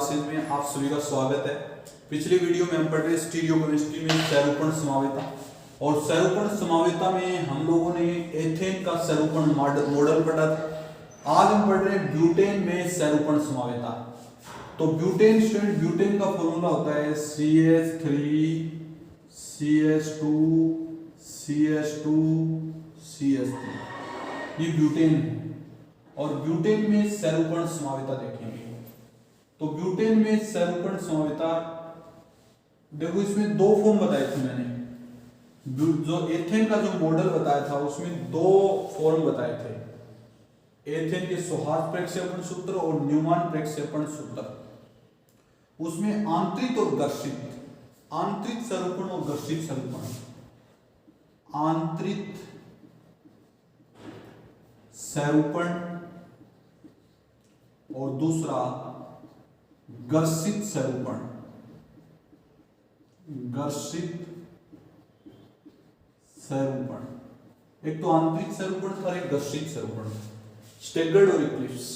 Classes में आप सभी का स्वागत है। पिछले वीडियो में हम पढ़ रहे स्टीरियोकेमिस्ट्री में सैरूपण समावेता, और सैरूपण समावेता में हम लोगों ने एथेन का सैरूपण मॉडल पढ़ा था। आज हम पढ़ रहे हैं ब्यूटेन में सैरूपण समावेता। तो ब्यूटेन स्टूडेंट, ब्यूटेन का फॉर्मूला होता है CH3 CH2 CH2 CH3, ये ब्यूटेन है। और ब्यूटेन में सैरूपण समावेता देखेंगे। तो ब्यूटेन में सैरूपण समावेता, देखो इसमें दो फॉर्म बताए थे मैंने। जो एथेन का जो मॉडल बताया था उसमें दो फॉर्म बताए थे, एथेन के सौहार्द प्रक्षेपण सूत्र और न्यूमैन प्रक्षेपण सूत्र। उसमें आंतरिक और घर्षित, आंतरिक सैरूपण और घर्षित सैरूपण, आंतरिक सैरूपण और दूसरा घर्षित सैरूपण, घर्षित सैरूपण। एक तो आंतरिक सैरूपण और एक घर्षित सैरूपण, स्टैगर्ड और इक्लिप्स।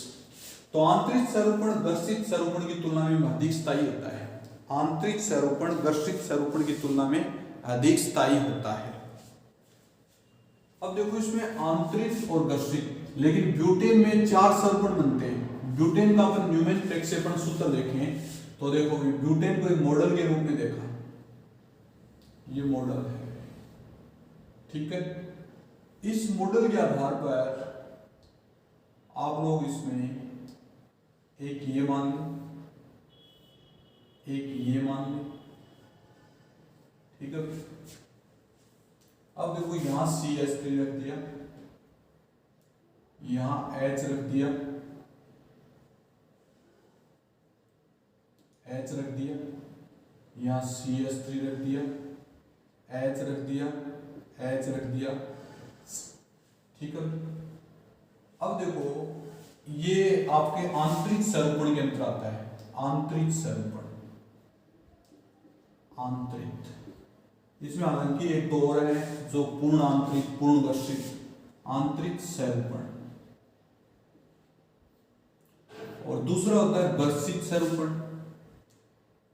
तो आंतरिक सैरूपण घर्षित सैरूपण की तुलना में अधिक स्थायी होता है। आंतरिक सैरूपण घर्षित सैरूपण की तुलना में अधिक स्थायी होता है। अब देखो इसमें आंतरिक और घर्षित, लेकिन ब्यूटेन में 4 सैरूपण बनते हैं। ब्यूटेन का अपन न्यूमैन प्रक्षेपण सूत्र देखें तो देखो ब्यूटेन को एक मॉडल के रूप में देखा, ये मॉडल है, ठीक है। इस मॉडल के आधार पर आप लोग इसमें एक ये मान लें, एक ये मान लें, ठीक है। अब देखो यहां CH3 रख दिया, यहां H रख दिया, H रख दिया, यहां CH3 रख दिया, H रख दिया, H रख दिया, ठीक है। अब देखो ये आपके आंतरिक सैरूपण के अंतर आता है। आंतरिक सैरूपण, आंतरिक, इसमें हालांकि एक तो और है जो पूर्ण आंतरिक, पूर्ण घर्षित, आंतरिक सैरूपण, और दूसरा होता है घर्षित सैरूपण।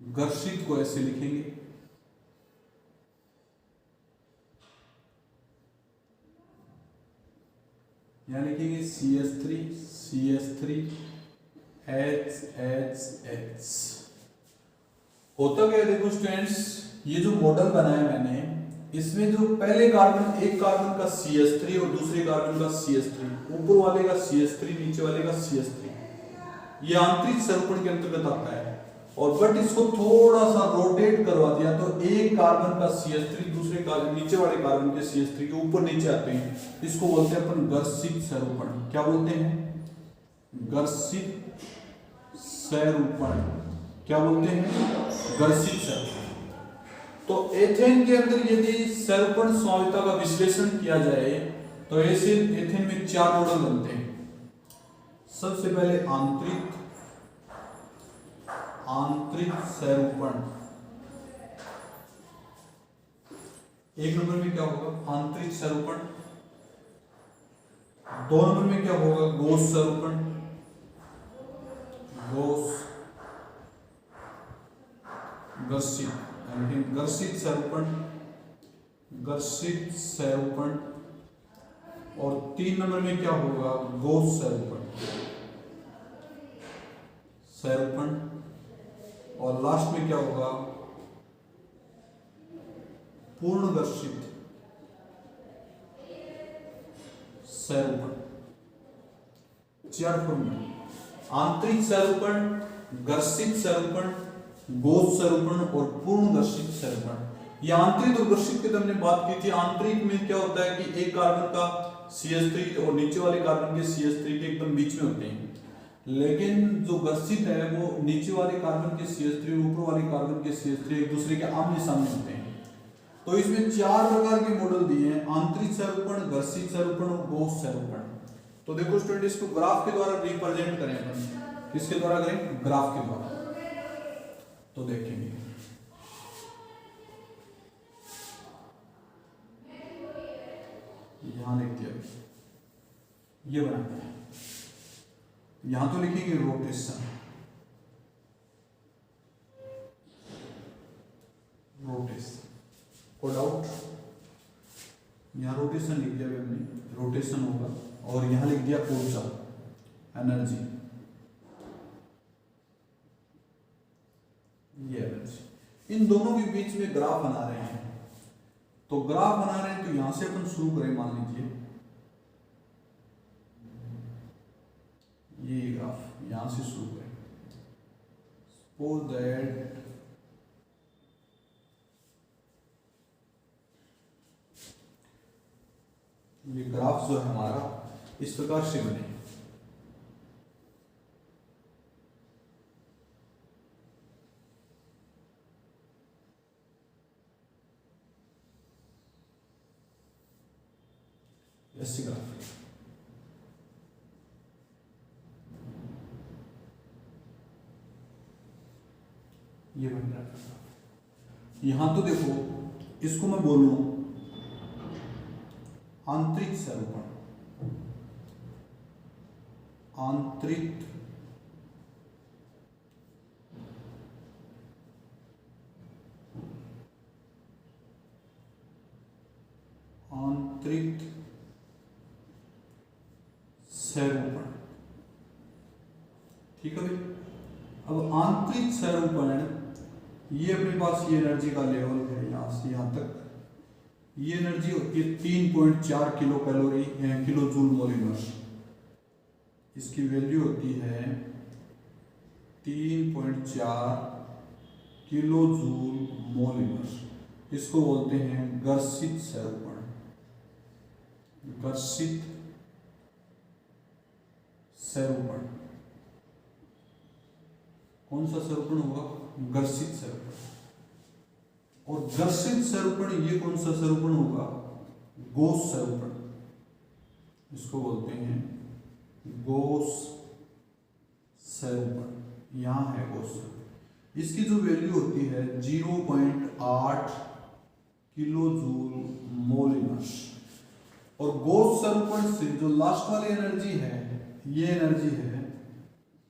घर्षित को ऐसे लिखेंगे, यहां लिखेंगे CH3 CH3 H। होता क्या है देखो स्टूडेंट्स, ये जो मॉडल बनाया मैंने, इसमें जो पहले कार्बन, एक कार्बन का CH3 और दूसरे कार्बन का CH3, ऊपर वाले का CH3 नीचे वाले का CH3, ये आंतरिक सैरूपण के अंतर्गत आता है। और बट इसको थोड़ा सा रोटेट करवा दिया तो एक कार्बन का CH3 दूसरे कार्बन, नीचे वाले कार्बन के CH3 के ऊपर नीचे आते हैं। इसको बोलते हैं अपन घर्षित सैरूपण। क्या बोलते हैं? घर्षित सैरूपण। क्या बोलते हैं? घर्षित सैरूपण। तो एथेन के अंदर यदि सैरूपण समावेता का विश्लेषण किया जाए तो ऐसे एथेन में 4 मॉडल बनते हैं। सबसे पहले आंतरिक, आंतरिक सैरूपण। एक नंबर में क्या होगा? आंतरिक सैरूपण। 2 नंबर में क्या होगा? गोस सैरूपण, गोस। घर्षित, घर्षित सैरूपण, घर्षित सैरूपण। और 3 नंबर में क्या होगा? गोस सैरूपण, सैरूपण। और लास्ट में क्या होगा? पूर्ण घर्षित सैरूपण। 4 फॉर्मूले, आंतरिक सैरूपण, घर्षित सैरूपण, गोस सैरूपण और पूर्ण घर्षित सैरूपण। ये आंतरिक और घर्षित की तो हमने बात की थी। आंतरिक में क्या होता है कि एक कार्बन का CH3 और नीचे वाले कार्बन के CH3 के एकदम बीच में होते हैं, लेकिन जो घर्षित है वो नीचे वाले कार्बन के CH3 और ऊपर वाले कार्बन के CH3 एक दूसरे के आमने सामने होते हैं। तो इसमें 4 प्रकार के मॉडल दिए हैं, आंतरिक सैरूपण, घर्षित सैरूपण और गोस सैरूपण। तो देखो स्टूडेंट, इसको ग्राफ के द्वारा रिप्रेजेंट करें अपन। किसके द्वारा करें? ग्राफ के द्वारा। तो देखेंगे यहां लिख दिया, ये बनाते हैं। यहां तो लिखेंगे रोटेशन, रोटेशन लिख दिया हमने, रोटेशन होगा, और यहाँ लिख दिया ऊर्जा, एनर्जी, ये एनर्जी। इन दोनों के बीच में ग्राफ बना रहे हैं, तो ग्राफ बना रहे हैं तो यहां से अपन शुरू करें, मान लीजिए ये ग्राफ यहां से शुरू करें, सपोज दैट ये ग्राफ जो है हमारा इस प्रकार से बने, ऐसे ग्राफ ये बन रहा है। यहां तो देखो, इसको मैं बोलूं आंतरिक स्वरूपण, आंतरिक आंतरिक स्वरूपण, ठीक है भाई। अब आंतरिक स्वरूपण, ये अपने पास ये एनर्जी का लेवल है यहां से यहां तक, ये एनर्जी होती है 3.4 kilo calorie kilo joule mole inverse, इसकी वैल्यू होती है 3.4 किलो जूल मोल इनवर्स। इसको बोलते हैं गर्षित स्वरूपण, गर्षित स्वरूपण। कौन सा स्वरूपण होगा? गर्षित स्वरूपण। और गर्षित स्वरूपण ये कौन सा स्वरूपण होगा? गोस स्वरूपण, इसको बोलते हैं गोस स्वरूपण। यहां है गोस स्वरूपण, इसकी जो वैल्यू होती है 0.8 किलो जूल मोल इनवर्स। और गोस स्वरूपण से जो लास्ट वाली एनर्जी है, ये एनर्जी है,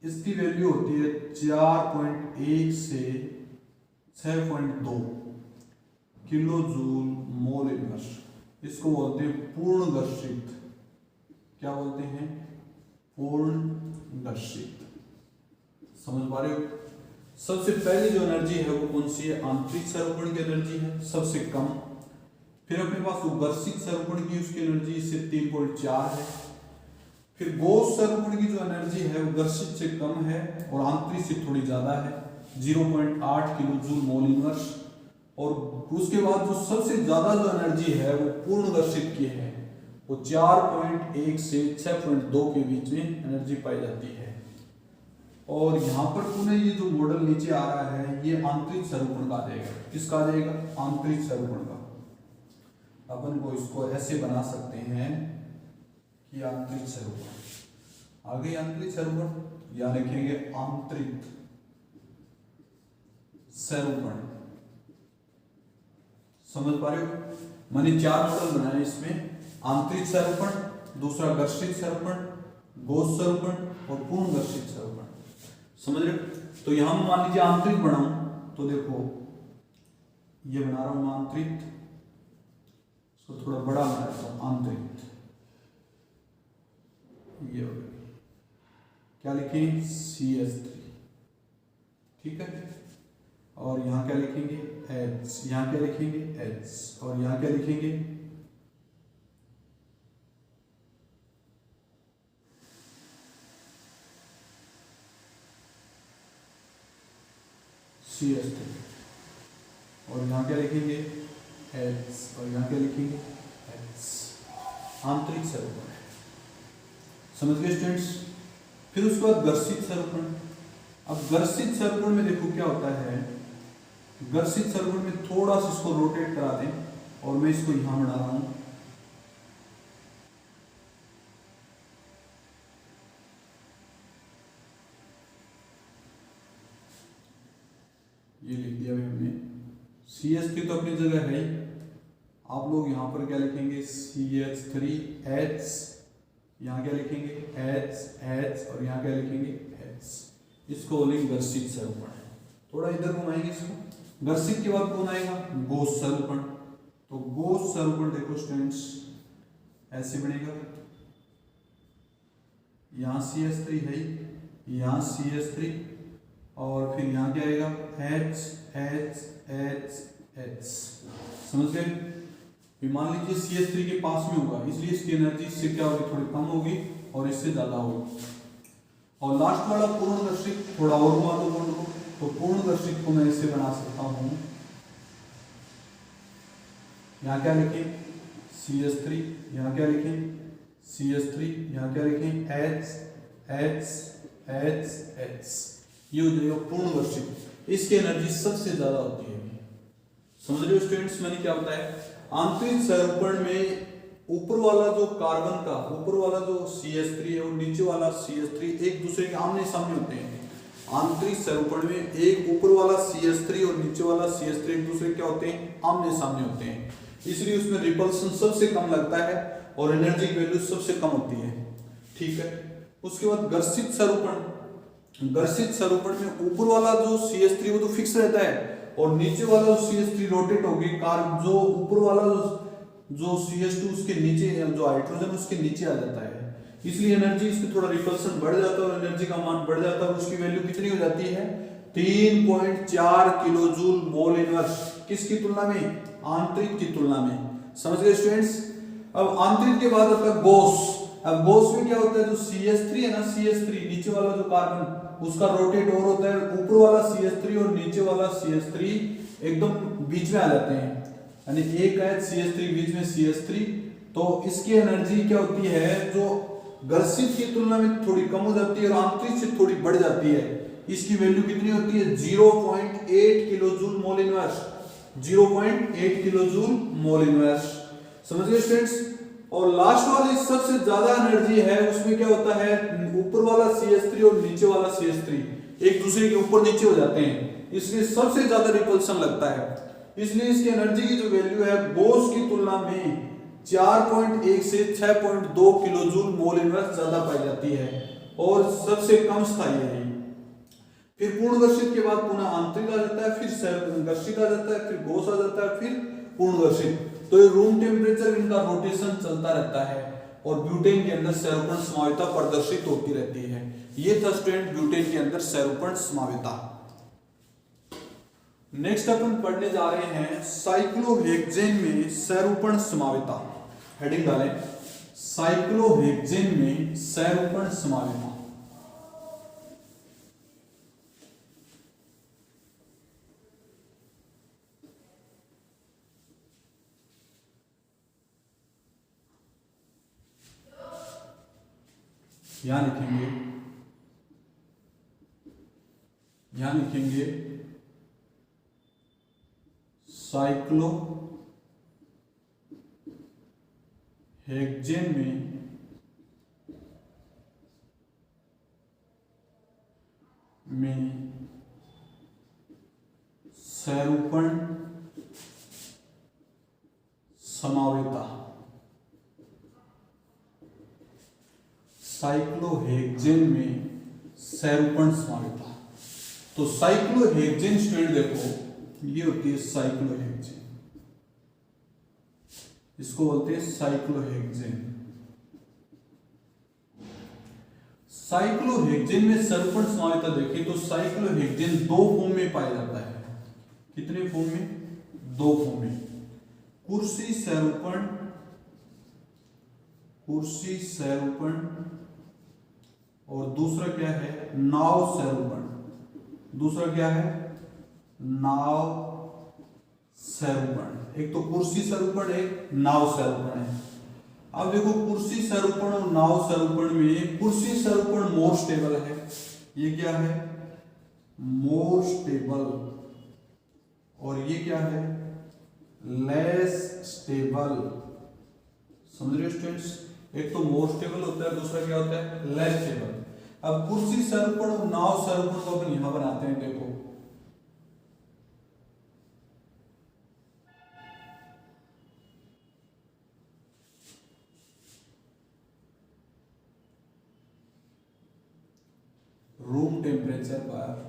इसकी वैल्यू होती है 4.1 से 6.2 किलो जूल मोल इनवर्स। इसको बोलते हैं पूर्ण गर्षित। क्या बोलते हैं? पूर्ण गर्षित। समझ पा रहे हो? सबसे पहली जो एनर्जी है वो कौन सी है? आंतरिक स्वरूपण की एनर्जी है, सबसे कम। फिर अपने पास वो गर्षित स्वरूपण की उसकी एनर्जी इससे 3.4 है। फिर गोस स्वरूपण की जो एनर्जी है वो गर्षित से कम है और आंतरिक से थोड़ी ज्यादा है, 0.8 किलो जूल मोल इनवर्स। और उसके बाद जो सबसे ज्यादा जो एनर्जी है वो पूर्ण गर्षित की है, वो 4.1 से 6.2 के बीच में एनर्जी पाई जाती है। और यहाँ पर पुनः ये जो मॉडल नीचे आ रहा है ये आंतरिक स्वरूपण का आ जाएगा। किसका आ जाएगा? आंतरिक स्वरूपण का। अपन को इसको ऐसे बना सकते हैं कि आंतरिक स्वरूपण। आगे आंतरिक स्वरूपण या लिखेंगे आंतरिक स्वरूपण। समझ पा रहे हो? मैंने 4 मॉडल बनाए इसमें, आंतरिक स्वरूपण, दूसरा गर्षित स्वरूपण, गोस स्वरूपण और पूर्ण गर्षित स्वरूपण। समझ रहे हो? तो यहां मान लीजिए आंतरिक बनाऊं तो देखो ये बना रहा हूं आंतरिक, इसको थोड़ा बड़ा बना रहा हूं आंतरिक। ये क्या लिखें? CH3, ठीक है। और यहां क्या लिखेंगे? H। यहां क्या लिखेंगे? H। और यहां क्या लिखेंगे? CH3। और यहां क्या लिखेंगे? H। और यहां क्या लिखेंगे? H। आंतरिक स्वरूपण है। समझ गए स्टूडेंट्स? फिर उसके बाद गर्षित स्वरूपण। अब गर्षित स्वरूपण में देखो क्या होता है, गर्षित स्वरूपण में थोड़ा सा इसको रोटेट करा दें और मैं इसको यहां बना रहा हूं, ये लिख दिया हमने। CH3 तो अपनी जगह है ही, आप लोग यहां पर क्या लिखेंगे? CH3H। यहां क्या लिखेंगे? H और यहां क्या लिखेंगे? H। इसको बोलेंगे गर्षित स्वरूपण है। थोड़ा इधर घुमाएंगे इसको। गर्षित के बाद कौन आएगा? गोस स्वरूपण। तो गोस स्वरूपण देखो स्टूडेंट्स, ऐसे बनेगा, यहाँ CH3 है, यहाँ CH3 और फिर यहाँ क्या आएगा H H H H। समझ गए। मान लीजिए CH3 के पास में होगा, इसलिए इसकी एनर्जी इससे क्या होगी, थोड़ी कम होगी और इससे ज्यादा होगी। और लास्ट वाला पूर्ण गर्षित थोड़ा और घुमा दो बॉन्ड को, तो पूर्ण गर्षित को मैं इससे बना सकता हूँ, यहाँ क्या लिखें CH3, यहाँ क्या लिखें CH3, यहाँ क्या लिखें H H H H। ये हो जाएगा पूर्ण गर्षित। इसकी एनर्जी सबसे ज्यादा होती है। समझ रहे हो स्टूडेंट्स मैंने क्या बताया। आंतरिक सहरूपण में ऊपर वाला जो कार्बन का ऊपर वाला जो CH3 है और नीचे वाला CH3 एक दूसरे के आमने सामने होते हैं। आंतरिक सहरूपण में एक ऊपर वाला CH3 और नीचे वाला CH3 एक दूसरे क्या होते हैं, आमने सामने होते हैं, इसलिए उसमें रिपल्सन सबसे कम लगता है और एनर्जी की वैल्यू सबसे कम होती है। ठीक है। उसके बाद गर्षित सहरूपण। गर्षित सहरूपण में ऊपर वाला जो CH3 वो तो फिक्स रहता है और नीचे वाला जो CH3 रोटेट होगी, कार जो ऊपर वाला जो CH2 उसके नीचे जो हाइड्रोजन उसके नीचे आ जाता है, इसलिए एनर्जी इसमें थोड़ा रिपल्सन बढ़ जाता है और एनर्जी का मान बढ़ जाता है और उसकी वैल्यू कितनी हो जाती है 3.4 किलो जूल मोल इनवर्स। किसकी तुलना में, आंतरिक की तुलना में। समझ गए स्टूडेंट्स। अब आंतरिक के बाद आता है गॉस। अब गॉस में क्या होता है, जो CH3 है ना, CH3 नीचे वाला जो कार्बन उसका रोटेट और होता है, ऊपर वाला CH3 और नीचे वाला CH3 एकदम बीच में आ जाते हैं, यानी एक है CH3 बीच में CH3, तो इसकी एनर्जी क्या होती है, जो गर्षित की तुलना में थोड़ी कम हो जाती है और आंतरिक से थोड़ी बढ़ जाती है। इसकी वैल्यू कितनी होती है 0.8 kilo joule mole inverse. 0.8 kilo joule mole inverse. समझ गए स्टूडेंट्स। और लास्ट वाली सबसे ज्यादा एनर्जी है, उसमें क्या होता है, ऊपर वाला CH3 और नीचे वाला CH3 एक दूसरे के ऊपर नीचे हो जाते हैं, इसलिए सबसे ज्यादा रिपल्सन लगता है। इसलिए इसकी एनर्जी की जो वैल्यू है बोस की तुलना में 4.1 से 6.2 किलो जूल मोल इनवर्स ज्यादा पाई जाती है और सबसे कम स्थायी है। फिर पूर्ण गर्षित के बाद पुनः आंतरिक आ जाता है, फिर गर्षित आ जाता है, फिर गोस आ जाता है, फिर पूर्ण गर्षित। तो ये रूम टेम्परेचर इनका रोटेशन चलता रहता है और ब्यूटेन के अंदर सहरूपण समाविता प्रदर्शित होती रहती है। ये था स्टूडेंट ब्यूटेन के अंदर सहरूपण समाविता। नेक्स्ट अपन पढ़ने जा रहे हैं साइक्लोहेक्सेन में सहरूपण समाविता। हेडिंग डालें, साइक्लोहेक्सेन में सहरूपण समाविता। यहां लिखेंगे साइक्लोहेक्सेन में सहरूपण समाविता। साइक्लोहेक्सेन में सहरूपण समाविता। तो साइक्लोहेक्सेन स्टूडेंट देखो, ये होती है साइक्लोहेक्सेन, इसको बोलते हैं साइक्लोहेक्सेन। साइक्लोहेक्सेन में सहरूपण समाविता देखें तो साइक्लोहेक्सेन दो फॉर्म में पाया जाता है। कितने फॉर्म में, दो फॉर्म में। कुर्सी सहरूपण और दूसरा क्या है, नाव सहरूपण। दूसरा क्या है, नाव सहरूपण। एक तो कुर्सी सहरूपण, एक नाव सहरूपण है। अब देखो कुर्सी सहरूपण और नाव सहरूपण में कुर्सी सहरूपण मोर स्टेबल है, ये क्या है, मोर स्टेबल, और ये क्या है, लेस स्टेबल। समझ रहे हो स्टूडेंट्स। एक तो मोर स्टेबल होता है, दूसरा क्या होता है, लेस स्टेबल। अब कुर्सी सहरूपण और नाव सहरूपण को अपन यहां बनाते हैं। देखो रूम टेम्परेचर पर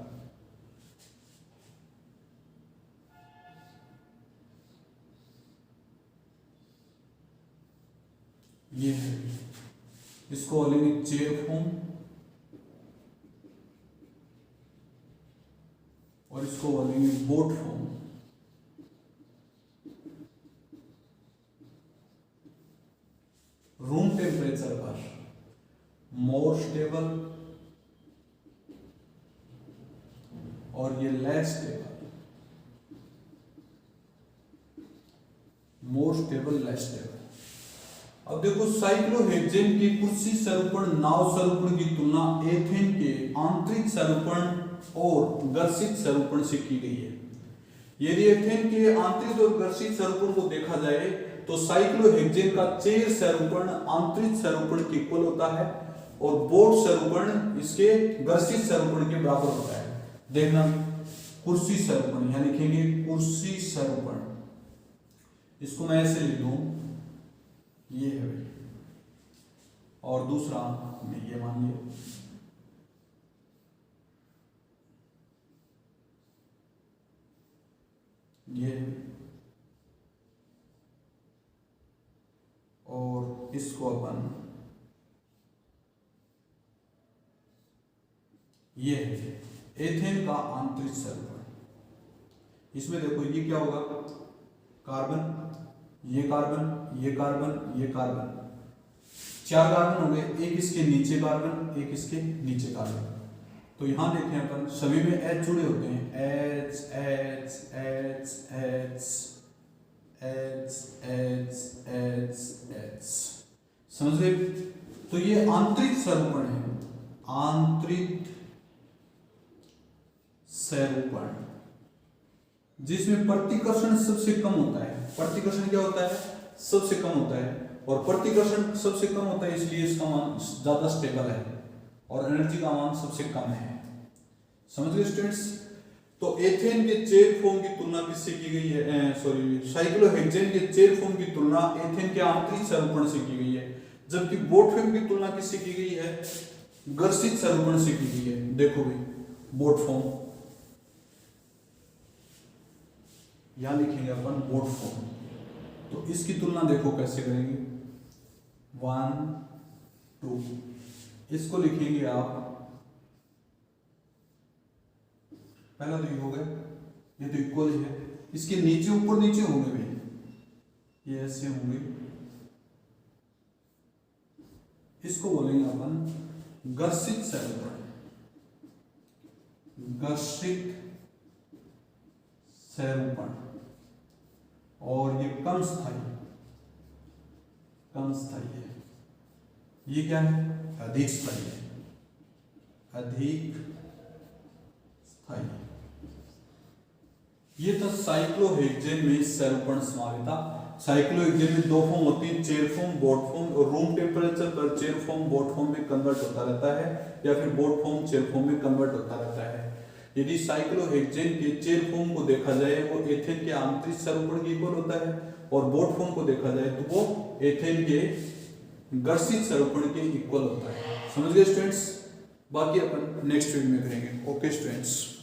ये है, इसको बोलेंगे चेयर फॉर्म और इसको बोलेंगे बोट फॉर्म। रूम टेम्परेचर पर मोर स्टेबल और ये less stable, more stable less stable. अब देखो साइक्लोहेक्सेन की कुर्सी स्वरूपण नाव स्वरूपण की तुलना एथेन के आंतरिक स्वरूपण और घर्षित स्वरूपण से की गई है। यदि एथेन के आंतरिक और घर्षित स्वरूपण को देखा जाए तो साइक्लोहेक्सेन का चेर स्वरूपण आंतरिक स्वरूपण के इक्वल होता है और बोट स्वरूपण इसके घर्षित स्वरूपण के बराबर होता है। देखना, कुर्सी स्वरूपण यहां लिखेंगे कुर्सी स्वरूपण, इसको मैं ऐसे लिख दूं, ये है भाई, और दूसरा में ये मान लिया, ये है, और इसको अपन ये है एथेन का आंतरिक स्वरूपण। इसमें देखो ये क्या होगा, कार्बन, ये कार्बन, ये कार्बन, ये कार्बन, 4 कार्बन हो गए, एक इसके नीचे कार्बन, एक इसके नीचे कार्बन। तो यहां देखें अपन सभी में H जुड़े होते हैं, H H H H H H H H, समझ गए? तो ये आंतरिक स्वरूपण है, आंतरिक स्वरूपण, जिसमें प्रतिकर्षण सबसे कम होता है। प्रतिकर्षण क्या होता है? सबसे कम होता है, और प्रतिकर्षण सबसे कम होता है इसलिए इसका मान ज्यादा स्टेबल है और एनर्जी का मान सबसे कम है। समझ गए स्टूडेंट्स? तो एथेन के चेयर फॉर्म की तुलना किससे की गई है? साइक्लोहेक्सेन के चेयर फॉर्म की तुलना एथेन के आंतरिक स्वरूपण से की गई है, जबकि बोट फॉर्म की तुलना किससे की गई है? घर्षित स्वरूपण से की गई है। देखो भाई, बोट फॉर्म यहां लिखेंगे अपन बोट फॉर्म, तो इसकी तुलना देखो कैसे करेंगे, 1 2, इसको लिखेंगे आप, पहला तो ये हो गया, ये तो इक्वल ही है, इसके नीचे ऊपर नीचे होंगे भाई, ये ऐसे होंगे, इसको बोलेंगे अपन घर्षित स्वरूपण, घर्षित स्वरूपण, और ये कम स्थायी, कम स्थायी है। ये क्या है? अधिक स्थायी है, अधिक स्थायी। ये था साइक्लोहेक्सेन में स्वरूपण समावेता। साइक्लोहेक्सेन में 2 फॉर्म होती हैं, चेयर फॉर्म, बोट फॉर्म, और रूम टेम्परेचर पर चेयर फॉर्म बोट फॉर्म में कन्वर्ट होता रहता है, या फिर बोट फॉर्म चेयर फॉर्म में कन्वर्ट होता रहता है। यदि साइक्लोहेक्सेन के चेयर फॉर्म को देखा जाए वो एथेन के आंतरिक स्वरूपण के इक्वल होता है, और बोट फॉर्म को देखा जाए तो वो एथेन के घर्षित स्वरूपण के इक्वल होता है। समझ गए स्टूडेंट्स? बाकी अपन नेक्स्ट वीडियो में करेंगे। Okay students.